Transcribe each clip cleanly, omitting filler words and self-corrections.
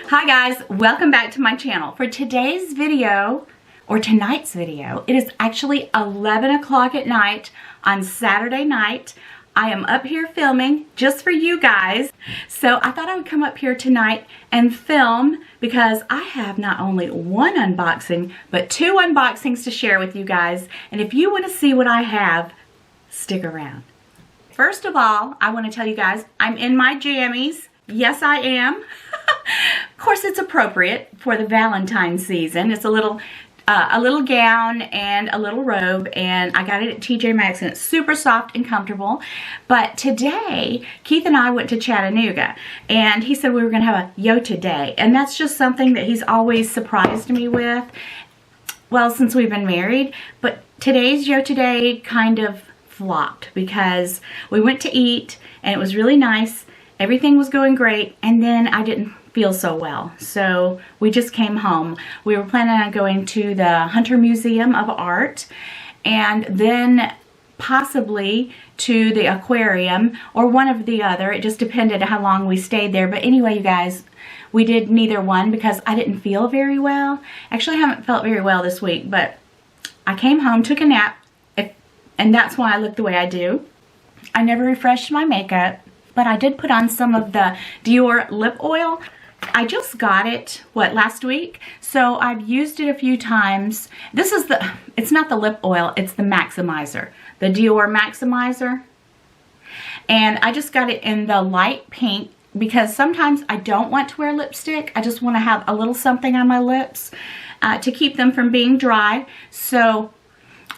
Hi guys, welcome back to my channel. For today's video, or tonight's video, it is actually 11 o'clock at night on Saturday night. I am up here filming just for you guys. So I thought I would come up here tonight and film because I have not only one unboxing, but two unboxings to share with you guys. And if you want to see what I have, stick around. First of all, I want to tell you guys, I'm in my jammies. Yes, I am. Of course, it's appropriate for the Valentine season. It's a little gown and a little robe, and I got it at TJ Maxx, and it's super soft and comfortable. But today, Keith and I went to Chattanooga, and he said we were going to have a Yota day, and that's just something that he's always surprised me with, well, since we've been married. But today's Yota day kind of flopped because we went to eat, and it was really nice. Everything was going great, and then I didn't feel so well, so we just came home. We were planning on going to the Hunter Museum of Art and then possibly to the aquarium or one of the other. It just depended on how long we stayed there. But anyway, you guys, we did neither one because I didn't feel very well. Actually, I haven't felt very well this week, but I came home, took a nap, and that's why I look the way I do. I never refreshed my makeup, but I did put on some of the Dior lip oil. I just got it, last week? So I've used it a few times. This is it's not the lip oil, it's the maximizer. The Dior maximizer. And I just got it in the light pink because sometimes I don't want to wear lipstick. I just want to have a little something on my lips to keep them from being dry. So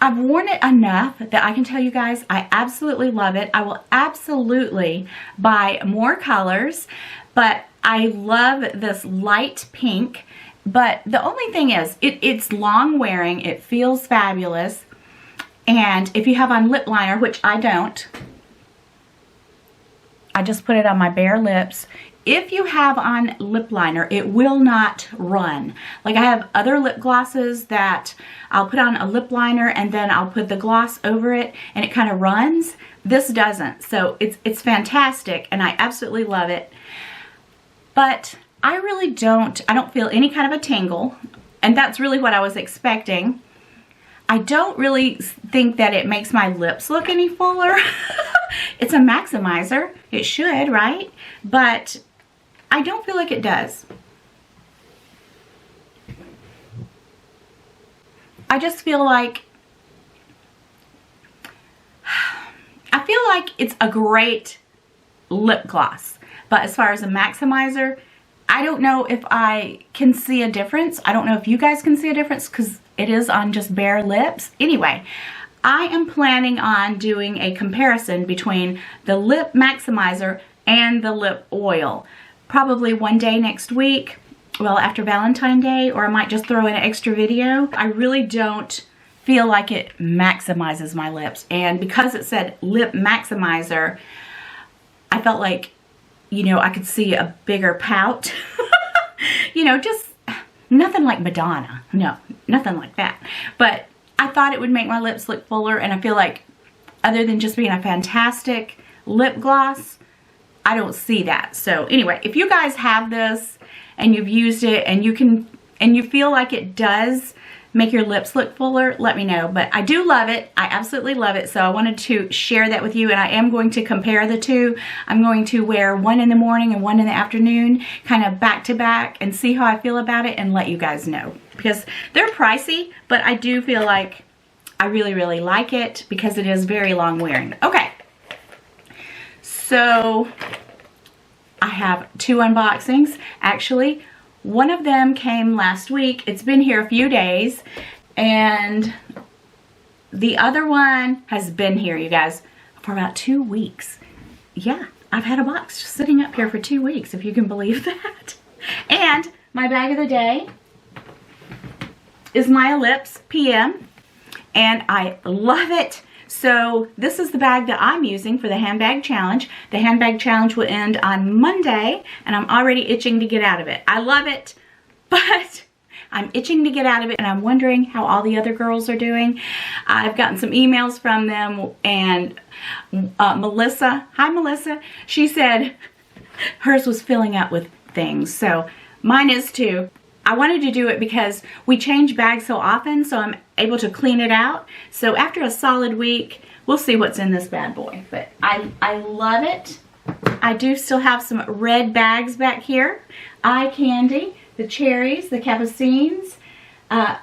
I've worn it enough that I can tell you guys I absolutely love it. I will absolutely buy more colors, but I love this light pink. But the only thing is, it's long wearing, it feels fabulous, and if you have on lip liner, which I don't, I just put it on my bare lips. If you have on lip liner, it will not run. Like I have other lip glosses that I'll put on a lip liner and then I'll put the gloss over it and it kind of runs. This doesn't. So it's fantastic and I absolutely love it. But I don't feel any kind of a tingle, and that's really what I was expecting. I don't really think that it makes my lips look any fuller. It's a maximizer. It should, right? But I don't feel like it does. I just feel like, it's a great lip gloss. But as far as a maximizer, I don't know if I can see a difference. I don't know if you guys can see a difference because it is on just bare lips. Anyway, I am planning on doing a comparison between the lip maximizer and the lip oil. Probably one day next week, well, after Valentine's Day, or I might just throw in an extra video. I really don't feel like it maximizes my lips. And because it said lip maximizer, I felt like, you know, I could see a bigger pout. You know, just nothing like Madonna. No, nothing like that. But I thought it would make my lips look fuller, and I feel like other than just being a fantastic lip gloss, I don't see that. So anyway, if you guys have this and you've used it and you feel like it does make your lips look fuller, let me know. But I do love it. I absolutely love it. So I wanted to share that with you, and I am going to compare the two. I'm going to wear one in the morning and one in the afternoon, kind of back to back, and see how I feel about it and let you guys know. Because they're pricey, but I do feel like I really, really like it because it is very long wearing. Okay. So I have two unboxings. Actually, one of them came last week. It's been here a few days. And the other one has been here, you guys, for about 2 weeks. Yeah, I've had a box sitting up here for 2 weeks, if you can believe that. And my bag of the day is my Ellipse PM. And I love it. So this is the bag that I'm using for the handbag challenge. The handbag challenge will end on Monday, and I'm already itching to get out of it. I love it, but I'm itching to get out of it, and I'm wondering how all the other girls are doing. I've gotten some emails from them, and Melissa, hi Melissa, she said hers was filling up with things. So Mine is too. I wanted to do it because we change bags so often, so I'm able to clean it out. So after a solid week, we'll see what's in this bad boy. But I love it. I do still have some red bags back here. Eye candy, the cherries, the capucines,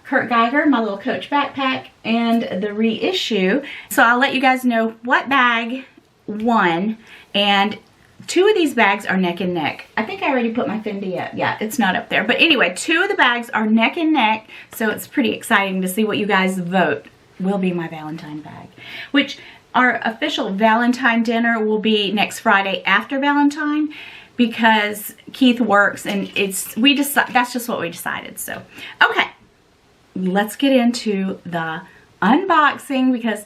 Kurt Geiger, my little Coach backpack, and the reissue. So I'll let you guys know what bag won. And 2 of these bags are neck and neck. I think I already put my Fendi up. Yeah, it's not up there. But anyway, 2 of the bags are neck and neck. So it's pretty exciting to see what you guys vote will be my Valentine bag. Which our official Valentine dinner will be next Friday after Valentine, because Keith works and that's just what we decided. So, okay. Let's get into the unboxing, because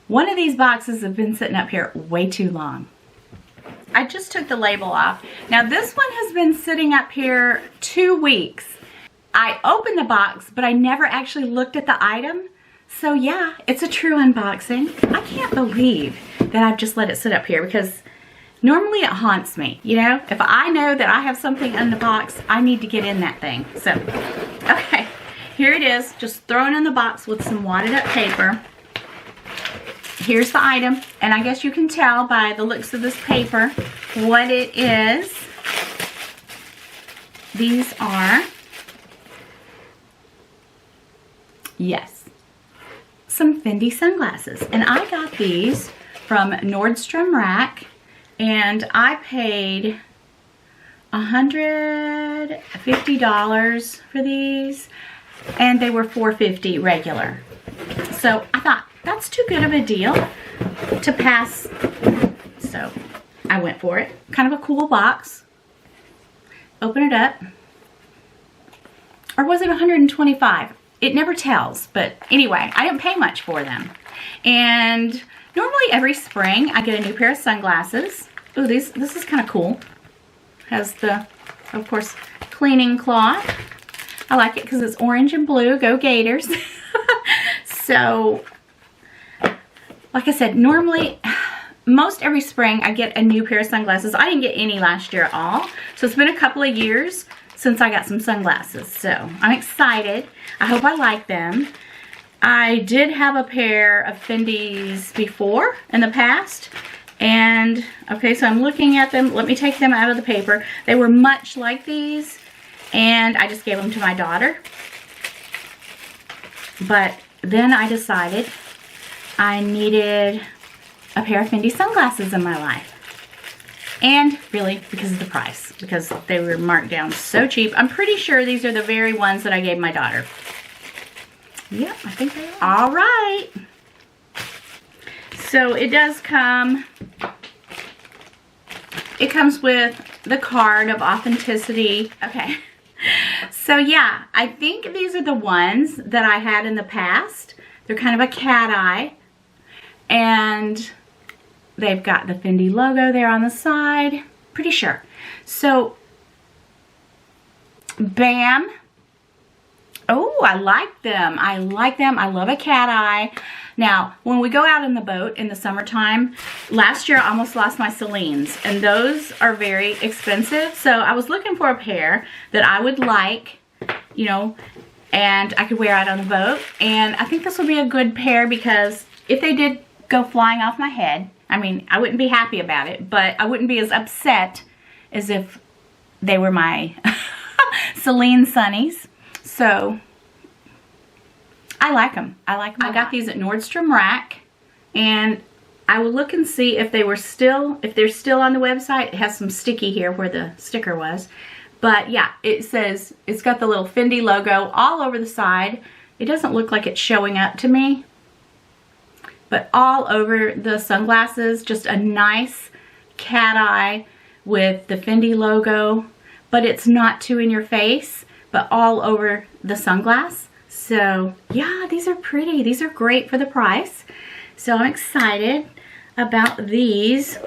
one of these boxes have been sitting up here way too long. I just took the label off. Now this one has been sitting up here 2 weeks. I opened the box, but I never actually looked at the item. So yeah, it's a true unboxing. I can't believe that I've just let it sit up here, because normally it haunts me. You know, if I know that I have something in the box, I need to get in that thing. So, okay, here it is, just thrown in the box with some wadded up paper. Here's the item, and I guess you can tell by the looks of this paper what it is. These are, yes, some Fendi sunglasses. And I got these from Nordstrom Rack, and I paid $150 for these, and they were $4.50 regular. So I thought, that's too good of a deal to pass. So I went for it. Kind of a cool box. Open it up. Or was it $125? It never tells. But anyway, I didn't pay much for them. And normally every spring I get a new pair of sunglasses. Ooh, this is kind of cool. Has the, of course, cleaning cloth. I like it because it's orange and blue. Go Gators. So, like I said, normally, most every spring I get a new pair of sunglasses. I didn't get any last year at all. So it's been a couple of years since I got some sunglasses. So I'm excited. I hope I like them. I did have a pair of Fendi's before in the past. And, okay, so I'm looking at them. Let me take them out of the paper. They were much like these. And I just gave them to my daughter. But then I decided I needed a pair of Fendi sunglasses in my life. And really, because of the price. Because they were marked down so cheap. I'm pretty sure these are the very ones that I gave my daughter. Yep, I think they are. All right. So it does come, it comes with the card of authenticity. Okay. So yeah, I think these are the ones that I had in the past. They're kind of a cat eye. And they've got the Fendi logo there on the side. Pretty sure. So, bam. Oh, I like them. I like them. I love a cat eye. Now, when we go out in the boat in the summertime, last year I almost lost my Celine's, and those are very expensive. So I was looking for a pair that I would like, you know, and I could wear out on the boat. And I think this would be a good pair, because if they did go flying off my head, I mean, I wouldn't be happy about it, but I wouldn't be as upset as if they were my Celine Sunnies. So I like them. I like them. I got these at Nordstrom Rack, and I will look and see if they were still, if they're still on the website. It has some sticky here where the sticker was. But yeah, it says, it's got the little Fendi logo all over the side. It doesn't look like it's showing up to me, but all over the sunglasses, just a nice cat eye with the Fendi logo, but it's not too in your face, but all over the sunglass. So yeah, these are pretty. These are great for the price. So I'm excited about these.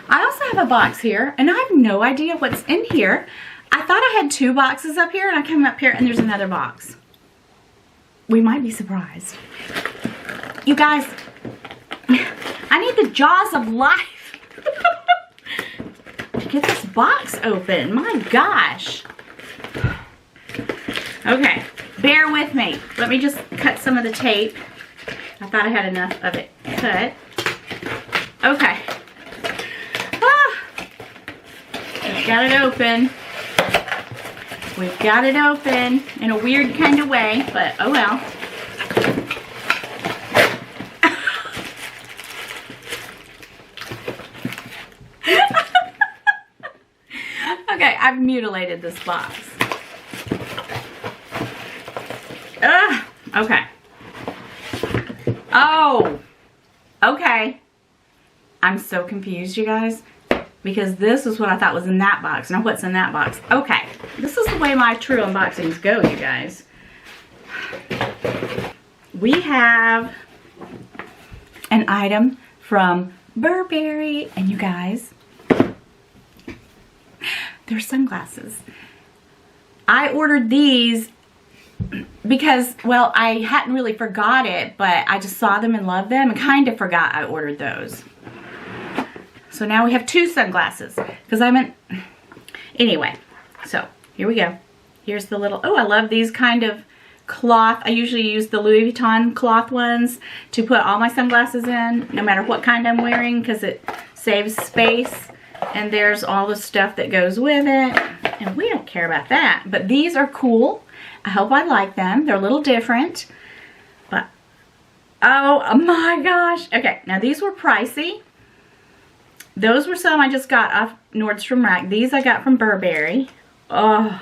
I also have a box here, and I have no idea what's in here. I thought I had 2 boxes up here, and I come up here and there's another box. We might be surprised. You guys, I need the jaws of life. get this box open. My gosh. Okay, bear with me. Let me just cut some of the tape. I thought I had enough of it cut. Okay. We've got it open. We've got it open in a weird kind of way, but oh well. Okay, I've mutilated this box. Okay. Oh, okay. I'm so confused, you guys, because this is what I thought was in that box. Now what's in that box? Okay, this is the way my true unboxings go, you guys. We have an item from Burberry, and you guys, they're sunglasses. I ordered these because, well, I hadn't really forgot it, but I just saw them and loved them and kind of forgot I ordered those. So now we have 2 sunglasses because I meant, anyway, so here we go. Here's the little, oh, I love these kind of cloth. I usually use the Louis Vuitton cloth ones to put all my sunglasses in, no matter what kind I'm wearing, because it saves space. And there's all the stuff that goes with it, and we don't care about that. But these are cool. I hope I like them. They're a little different, but oh my gosh. Okay, now these were pricey. Those were some I just got off Nordstrom Rack. These I got from Burberry. Oh,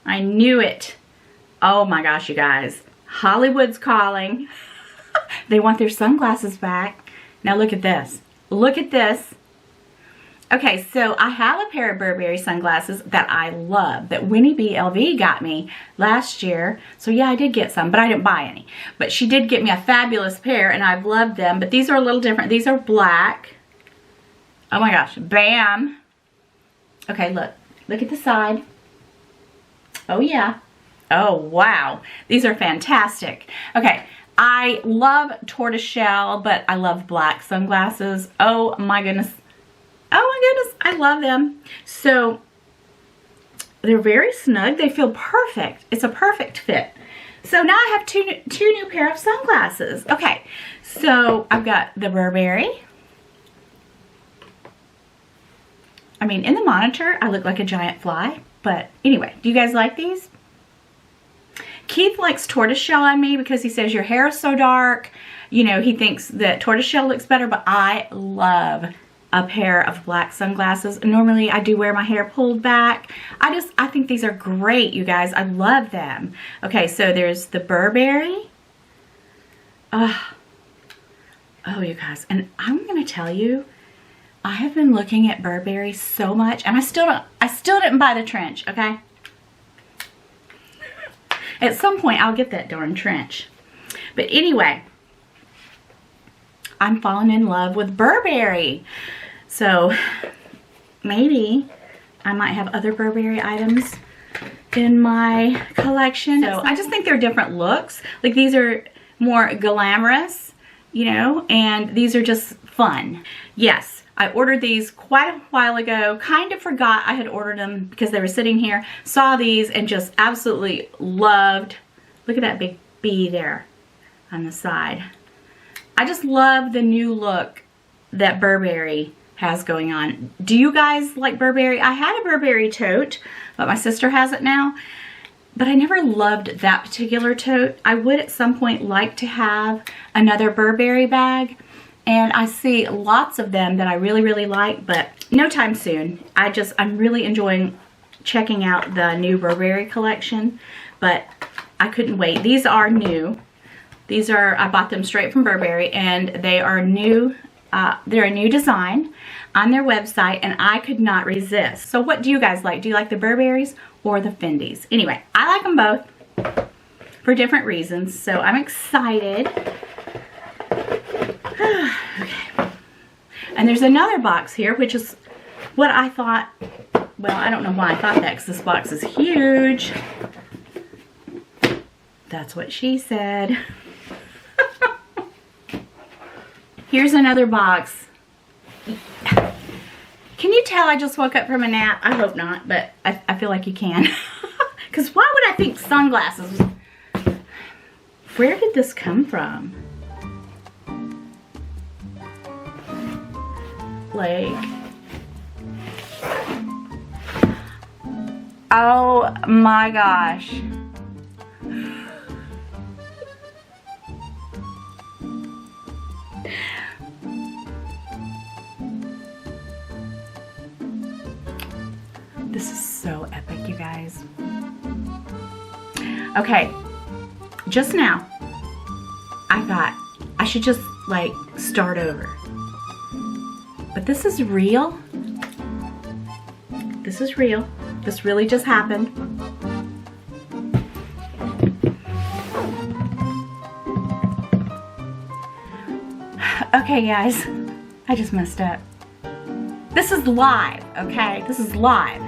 I knew it. Oh my gosh, you guys. Hollywood's calling. They want their sunglasses back. Now look at this. Look at this. Okay, so I have a pair of Burberry sunglasses that I love, that Winnie B. LV got me last year. So yeah, I did get some, but I didn't buy any. But she did get me a fabulous pair, and I've loved them. But these are a little different. These are black. Oh my gosh, bam. Okay, look. Look at the side. Oh yeah. Oh wow. These are fantastic. Okay, I love tortoiseshell, but I love black sunglasses. Oh my goodness. Oh my goodness, I love them. So they're very snug. They feel perfect. It's a perfect fit. So now I have two new pair of sunglasses. Okay, so I've got the Burberry. I mean, in the monitor, I look like a giant fly. But anyway, do you guys like these? Keith likes tortoiseshell on me because he says your hair is so dark. You know, he thinks that tortoiseshell looks better, but I love a pair of black sunglasses. Normally I do wear my hair pulled back. I think these are great, you guys. I love them. Okay, so there's the Burberry. Oh, you guys, and I'm gonna tell you, I have been looking at Burberry so much, and I still didn't buy the trench, okay? At some point I'll get that darn trench. But anyway, I'm falling in love with Burberry. So maybe I might have other Burberry items in my collection. So I just think they're different looks. Like these are more glamorous, you know, and these are just fun. Yes, I ordered these quite a while ago. Kind of forgot I had ordered them because they were sitting here. Saw these and just absolutely loved. Look at that big bee there on the side. I just love the new look that Burberry has going on. Do you guys like Burberry? I had a Burberry tote, but my sister has it now. But I never loved that particular tote. I would at some point like to have another Burberry bag. And I see lots of them that I really, really like, but no time soon. I'm really enjoying checking out the new Burberry collection, but I couldn't wait. These are new. These are, I bought them straight from Burberry, and they are new. They're a new design on their website, and I could not resist. So what do you guys like? Do you like the Burberrys or the Fendis? Anyway, I like them both for different reasons, so I'm excited. Okay. And there's another box here, which is what I thought, well, I don't know why I thought that, because this box is huge. That's what she said. Here's another box. Can you tell I just woke up from a nap? I hope not, but I feel like you can. Because why would I think sunglasses? Where did this come from? Like, oh my gosh. This is so epic, you guys. Okay, just now, I thought I should just like start over. But this is real. This is real. This really just happened. Okay, guys, I just messed up. This is live, okay? This is live.